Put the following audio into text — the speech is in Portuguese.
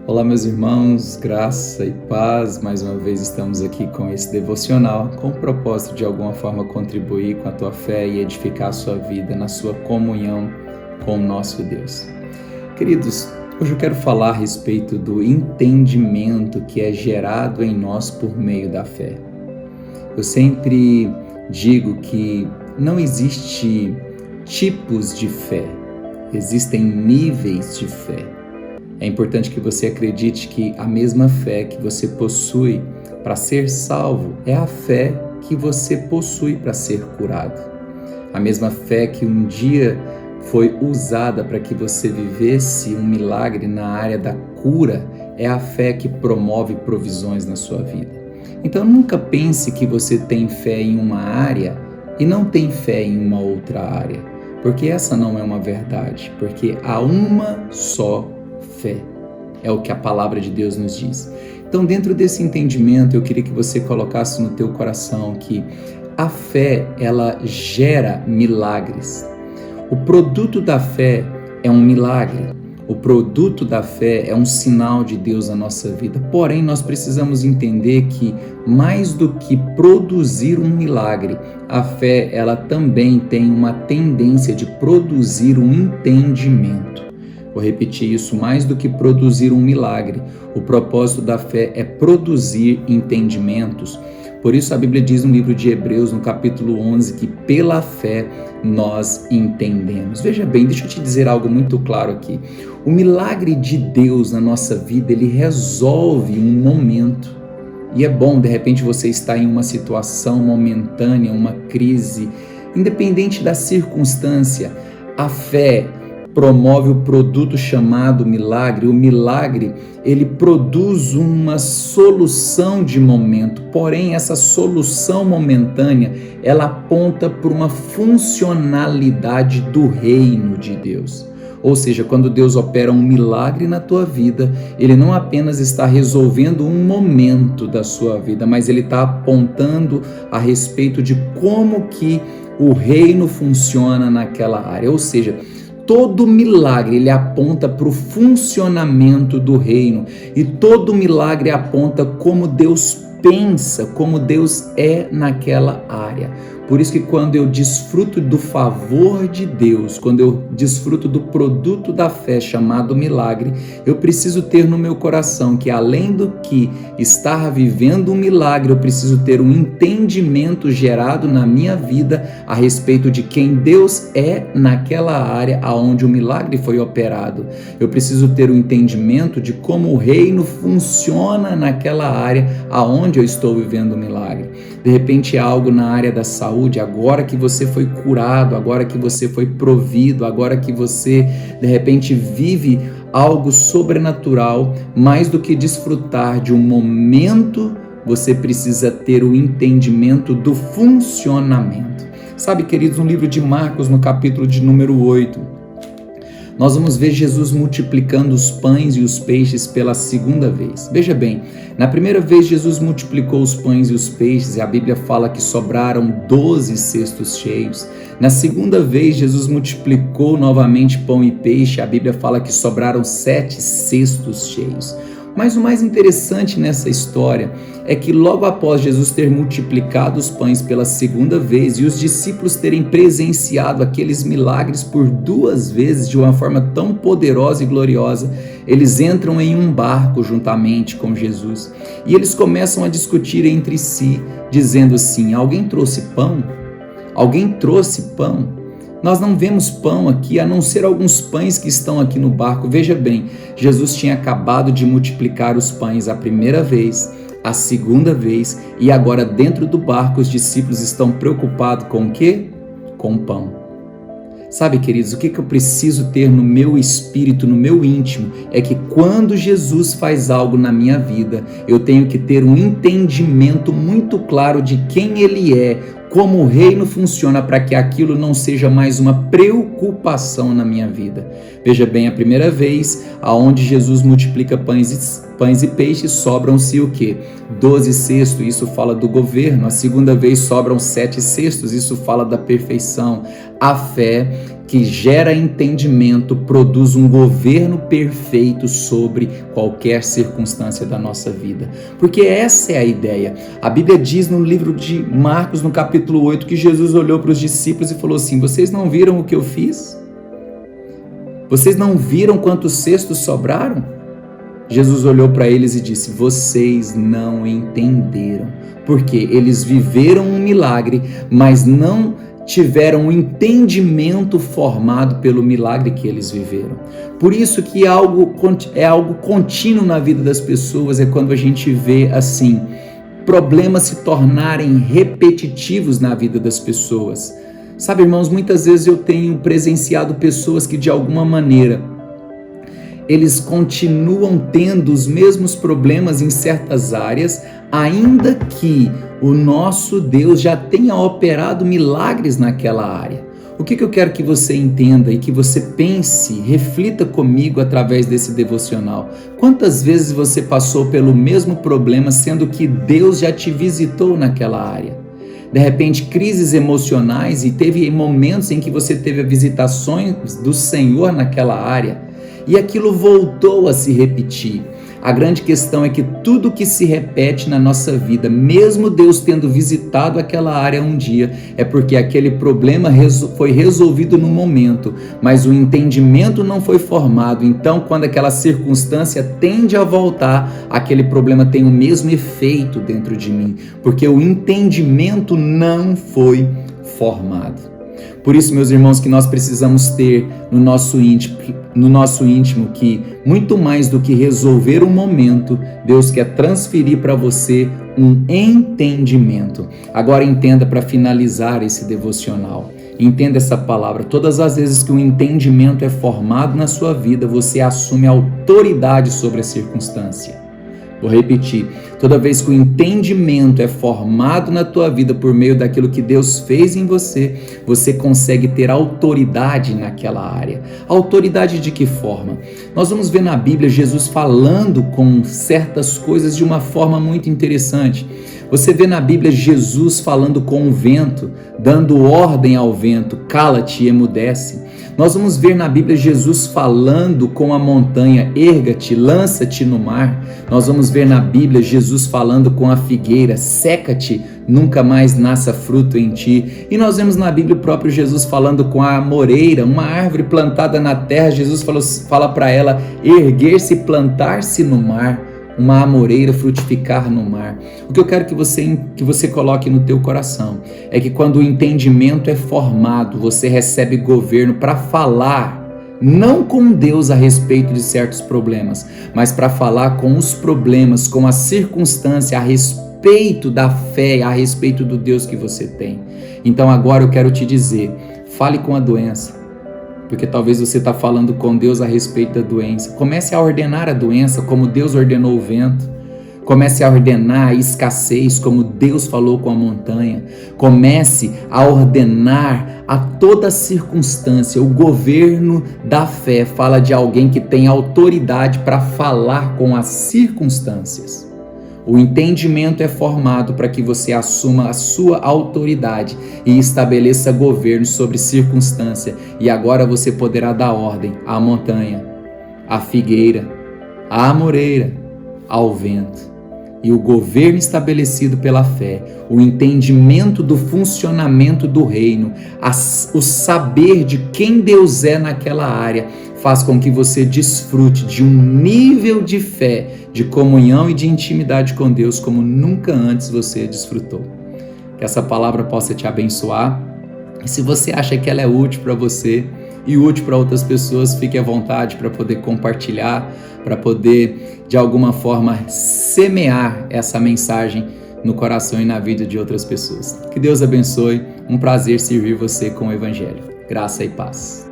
Olá, meus irmãos, graça e paz. Mais uma vez estamos aqui com esse devocional, com o propósito de alguma forma contribuir com a tua fé e edificar a sua vida na sua comunhão com o nosso Deus. Queridos, hoje eu quero falar a respeito do entendimento que é gerado em nós por meio da fé. Eu sempre digo que não existe tipos de fé, existem níveis de fé. É importante que você acredite que a mesma fé que você possui para ser salvo é a fé que você possui para ser curado. A mesma fé que um dia foi usada para que você vivesse um milagre na área da cura é a fé que promove provisões na sua vida. Então nunca pense que você tem fé em uma área e não tem fé em uma outra área, porque essa não é uma verdade, porque há uma só fé. É o que a palavra de Deus nos diz. Então, dentro desse entendimento, eu queria que você colocasse no teu coração que a fé, ela gera milagres. O produto da fé é um milagre. O produto da fé é um sinal de Deus na nossa vida. Porém, nós precisamos entender que mais do que produzir um milagre, a fé, ela também tem uma tendência de produzir um entendimento. Vou repetir isso, mais do que produzir um milagre, o propósito da fé é produzir entendimentos. Por isso a Bíblia diz no livro de Hebreus, no capítulo 11, que pela fé nós entendemos. Veja bem, deixa eu te dizer algo muito claro aqui. O milagre de Deus na nossa vida, ele resolve um momento. E é bom, de repente, você estar em uma situação momentânea, uma crise, independente da circunstância, a fé promove o produto chamado milagre. O milagre, ele produz uma solução de momento, porém essa solução momentânea, ela aponta para uma funcionalidade do reino de Deus. Ou seja, quando Deus opera um milagre na tua vida, ele não apenas está resolvendo um momento da sua vida, mas ele está apontando a respeito de como que o reino funciona naquela área. Ou seja, todo milagre ele aponta para o funcionamento do reino e todo milagre aponta como Deus pensa, como Deus é naquela área. Por isso que quando eu desfruto do favor de Deus, quando eu desfruto do produto da fé chamado milagre, eu preciso ter no meu coração que além do que estar vivendo um milagre, eu preciso ter um entendimento gerado na minha vida a respeito de quem Deus é naquela área aonde o milagre foi operado. Eu preciso ter um entendimento de como o reino funciona naquela área aonde eu estou vivendo o milagre. De repente é algo na área da saúde, agora que você foi curado, agora que você foi provido, agora que você de repente vive algo sobrenatural, mais do que desfrutar de um momento, você precisa ter o entendimento do funcionamento. Sabe, queridos, no livro de Marcos, no capítulo de número 8, nós vamos ver Jesus multiplicando os pães e os peixes pela segunda vez. Veja bem, na primeira vez Jesus multiplicou os pães e os peixes e a Bíblia fala que sobraram 12 cestos cheios. Na segunda vez Jesus multiplicou novamente pão e peixe, a Bíblia fala que sobraram 7 cestos cheios. Mas o mais interessante nessa história é que logo após Jesus ter multiplicado os pães pela segunda vez e os discípulos terem presenciado aqueles milagres por 2 vezes de uma forma tão poderosa e gloriosa, eles entram em um barco juntamente com Jesus e eles começam a discutir entre si, dizendo assim: alguém trouxe pão? Alguém trouxe pão? Nós não vemos pão aqui, a não ser alguns pães que estão aqui no barco. Veja bem, Jesus tinha acabado de multiplicar os pães a primeira vez, a segunda vez, e agora dentro do barco os discípulos estão preocupados com o quê? Com pão. Sabe, queridos, o que eu preciso ter no meu espírito, no meu íntimo, é que quando Jesus faz algo na minha vida, eu tenho que ter um entendimento muito claro de quem Ele é, como o reino funciona para que aquilo não seja mais uma preocupação na minha vida. Veja bem, a primeira vez, aonde Jesus multiplica pães e peixes, sobram-se o quê? 12 cestos, isso fala do governo. A segunda vez sobram 7 cestos, isso fala da perfeição. A fé que gera entendimento, produz um governo perfeito sobre qualquer circunstância da nossa vida. Porque essa é a ideia. A Bíblia diz no livro de Marcos, no capítulo 8, que Jesus olhou para os discípulos e falou assim: vocês não viram o que eu fiz? Vocês não viram quantos cestos sobraram? Jesus olhou para eles e disse: vocês não entenderam. Porque eles viveram um milagre, mas não tiveram um entendimento formado pelo milagre que eles viveram. Por isso que é algo contínuo na vida das pessoas, é quando a gente vê assim, problemas se tornarem repetitivos na vida das pessoas. Sabe, irmãos, muitas vezes eu tenho presenciado pessoas que de alguma maneira eles continuam tendo os mesmos problemas em certas áreas, ainda que o nosso Deus já tenha operado milagres naquela área. O que eu quero que você entenda e que você pense, reflita comigo através desse devocional? Quantas vezes você passou pelo mesmo problema, sendo que Deus já te visitou naquela área? De repente, crises emocionais, e teve momentos em que você teve visitações do Senhor naquela área, e aquilo voltou a se repetir. A grande questão é que tudo que se repete na nossa vida, mesmo Deus tendo visitado aquela área um dia, é porque aquele problema foi resolvido no momento, mas o entendimento não foi formado. Então, quando aquela circunstância tende a voltar, aquele problema tem o mesmo efeito dentro de mim, porque o entendimento não foi formado. Por isso, meus irmãos, que nós precisamos ter no nosso íntimo que, muito mais do que resolver um momento, Deus quer transferir para você um entendimento. Agora entenda, para finalizar esse devocional, entenda essa palavra: todas as vezes que um entendimento é formado na sua vida, você assume autoridade sobre a circunstância. Vou repetir: toda vez que o entendimento é formado na tua vida por meio daquilo que Deus fez em você, você consegue ter autoridade naquela área. Autoridade de que forma? Nós vamos ver na Bíblia Jesus falando com certas coisas de uma forma muito interessante. Você vê na Bíblia Jesus falando com o vento, dando ordem ao vento: cala-te e emudece. Nós vamos ver na Bíblia Jesus falando com a montanha: erga-te, lança-te no mar. Nós vamos ver na Bíblia Jesus falando com a figueira: seca-te, nunca mais nasça fruto em ti. E nós vemos na Bíblia o próprio Jesus falando com a amoreira, uma árvore plantada na terra. Jesus fala para ela erguer-se e plantar-se no mar. Uma amoreira frutificar no mar. O que eu quero que você coloque no teu coração é que quando o entendimento é formado, você recebe governo para falar, não com Deus a respeito de certos problemas, mas para falar com os problemas, com a circunstância, a respeito da fé, a respeito do Deus que você tem. Então agora eu quero te dizer, fale com a doença, porque talvez você está falando com Deus a respeito da doença. Comece a ordenar a doença como Deus ordenou o vento. Comece a ordenar a escassez como Deus falou com a montanha. Comece a ordenar a toda circunstância. O governo da fé fala de alguém que tem autoridade para falar com as circunstâncias. O entendimento é formado para que você assuma a sua autoridade e estabeleça governo sobre circunstância. E agora você poderá dar ordem à montanha, à figueira, à amoreira, ao vento. E o governo estabelecido pela fé, o entendimento do funcionamento do reino, o saber de quem Deus é naquela área, faz com que você desfrute de um nível de fé, de comunhão e de intimidade com Deus como nunca antes você desfrutou. Que essa palavra possa te abençoar. E se você acha que ela é útil para você e útil para outras pessoas, fique à vontade para poder compartilhar, para poder, de alguma forma, semear essa mensagem no coração e na vida de outras pessoas. Que Deus abençoe. Um prazer servir você com o Evangelho. Graça e paz.